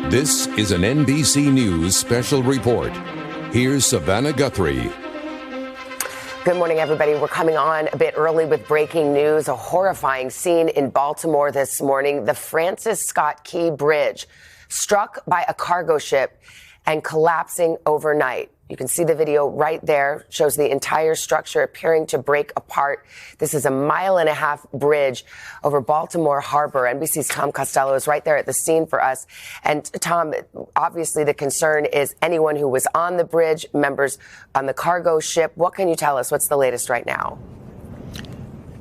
This is an NBC News special report. Here's Savannah Guthrie. Good morning, everybody. We're coming on a bit early with breaking news. A horrifying scene in Baltimore this morning. The Francis Scott Key Bridge struck by a cargo ship and collapsing overnight. You can see the video right there, shows the entire structure appearing to break apart. This is a 1.5-mile bridge over Baltimore Harbor. NBC's Tom Costello is right there at the scene for us. And Tom, obviously the concern is anyone who was on the bridge, members on the cargo ship. What can you tell us? What's the latest right now?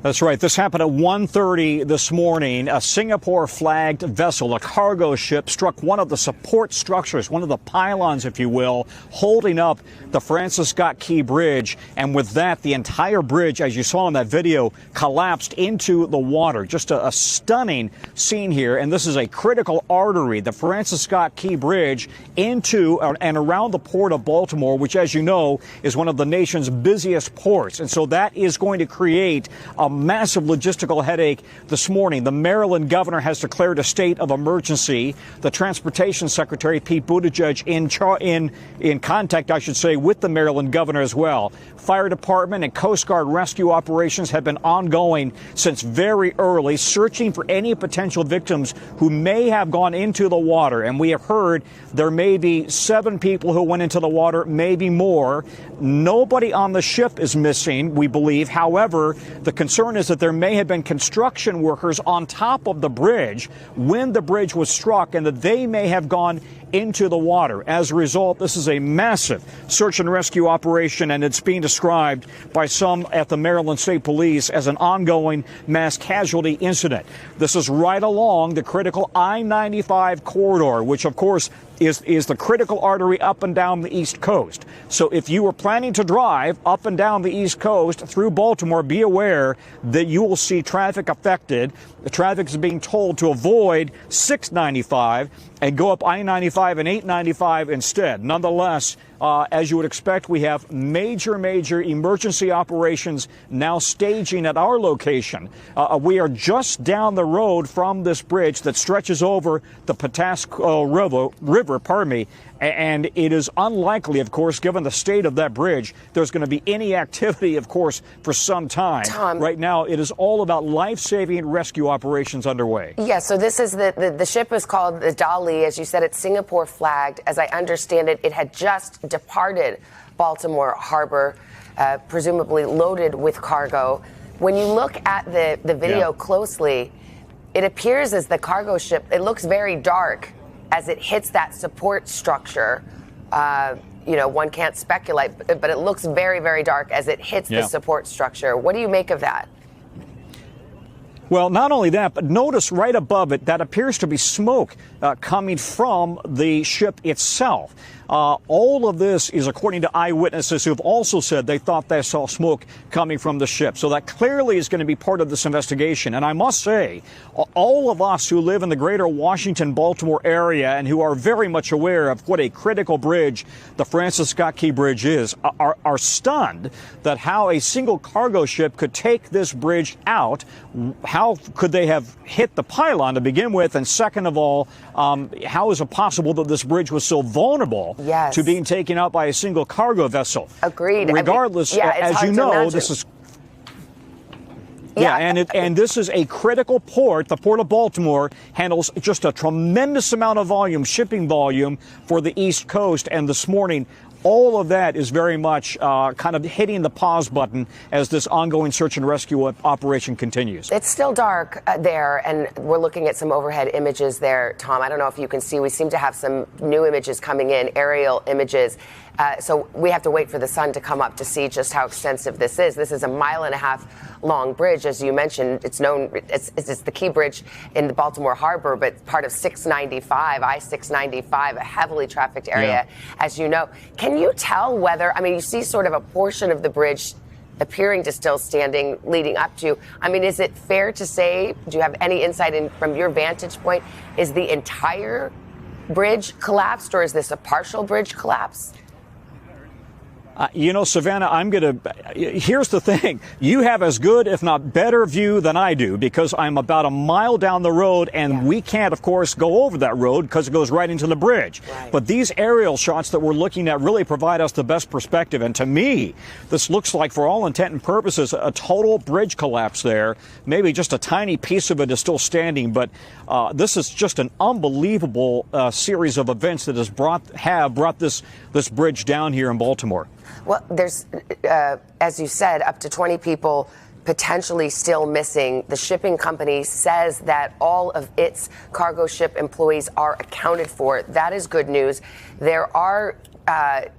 That's right. This happened at 1:30 this morning. A Singapore-flagged vessel, a cargo ship, struck one of the support structures, one of the pylons, if you will, holding up the Francis Scott Key Bridge. And with that, the entire bridge, as you saw in that video, collapsed into the water. Just a stunning scene here. And this is a critical artery, the Francis Scott Key Bridge, into and around the port of Baltimore, which, as you know, is one of the nation's busiest ports. And so that is going to create a massive logistical headache this morning. The Maryland governor has declared a state of emergency. The Transportation Secretary, Pete Buttigieg, in contact, I should say, with the Maryland governor as well. Fire Department and Coast Guard rescue operations have been ongoing since very early, searching for any potential victims who may have gone into the water. And we have heard there may be 7 people who went into the water, maybe more. Nobody on the ship is missing, we believe. However, the concern is that there may have been construction workers on top of the bridge when the bridge was struck and that they may have gone into the water. As a result, this is a massive search and rescue operation, and it's being described by some at the Maryland State Police as an ongoing mass casualty incident. This is right along the critical I-95 corridor, which, of course, is the critical artery up and down the East Coast. So if you were planning to drive up and down the East Coast through Baltimore, be aware that you will see traffic affected. The traffic is being told to avoid 695 and go up I-95 and 895 instead. Nonetheless, as you would expect, we have major emergency operations now staging at our location. We are just down the road from this bridge that stretches over the Patapsco River, and it is unlikely, of course, given the state of that bridge, there's going to be any activity, of course, for some time. Tom, right now, it is all about life-saving rescue operations underway. Yeah, so this is the ship is called the Dali. As you said, it's Singapore flagged. As I understand it, it had just departed Baltimore Harbor, presumably loaded with cargo. When you look at the video closely, it appears as the cargo ship, it looks very dark as it hits that support structure. One can't speculate, but it looks very, very dark as it hits the support structure. What do you make of that? Well, not only that, but notice right above it, that appears to be smoke coming from the ship itself. All of this is according to eyewitnesses who have also said they thought they saw smoke coming from the ship. So that clearly is going to be part of this investigation. And I must say, all of us who live in the greater Washington, Baltimore area and who are very much aware of what a critical bridge the Francis Scott Key Bridge is, are stunned that how a single cargo ship could take this bridge out. How could they have hit the pylon to begin with? And second of all, how is it possible that this bridge was so vulnerable to being taken out by a single cargo vessel? Agreed. Regardless, as you know, this is and this is a critical port. The Port of Baltimore handles just a tremendous amount of volume, shipping volume for the East Coast. And this morning, all of that is very much kind of hitting the pause button as this ongoing search and rescue operation continues. It's still dark there, and we're looking at some overhead images there, Tom. I don't know if you can see. We seem to have some new images coming in, aerial images. So we have to wait for the sun to come up to see just how extensive this is. This is a 1.5-mile long bridge, as you mentioned. It's known, it's the Key Bridge in the Baltimore Harbor, but part of 695, I-695, a heavily trafficked area, as you know. Can you tell whether, you see sort of a portion of the bridge appearing to still standing leading up to, is it fair to say, do you have any insight from your vantage point, is the entire bridge collapsed, or is this a partial bridge collapse? Savannah, here's the thing. You have as good, if not better view than I do, because I'm about a mile down the road, and we can't, of course, go over that road because it goes right into the bridge. Right. But these aerial shots that we're looking at really provide us the best perspective. And to me, this looks like, for all intent and purposes, a total bridge collapse there. Maybe just a tiny piece of it is still standing, but this is just an unbelievable series of events that have brought this bridge down here in Baltimore. Well, there's, as you said, up to 20 people potentially still missing. The shipping company says that all of its cargo ship employees are accounted for. That is good news. There are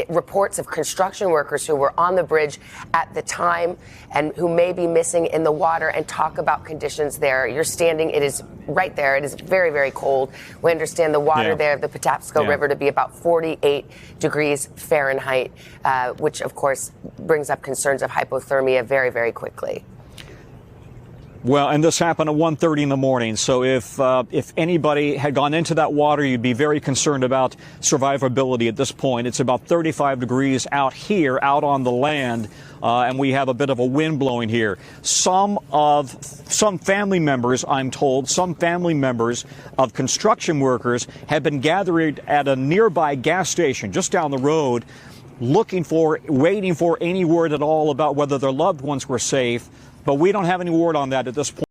reports of construction workers who were on the bridge at the time and who may be missing in the water, and talk about conditions there. You're standing, it is right there. It is very, very cold. We understand the water there, the Patapsco River, to be about 48 degrees Fahrenheit, which of course brings up concerns of hypothermia very, very quickly. Well, and this happened at 1:30 in the morning. So if anybody had gone into that water, you'd be very concerned about survivability at this point. It's about 35 degrees out here, out on the land, and we have a bit of a wind blowing here. Some family members, I'm told, some family members of construction workers have been gathered at a nearby gas station just down the road, waiting for any word at all about whether their loved ones were safe. But we don't have any word on that at this point.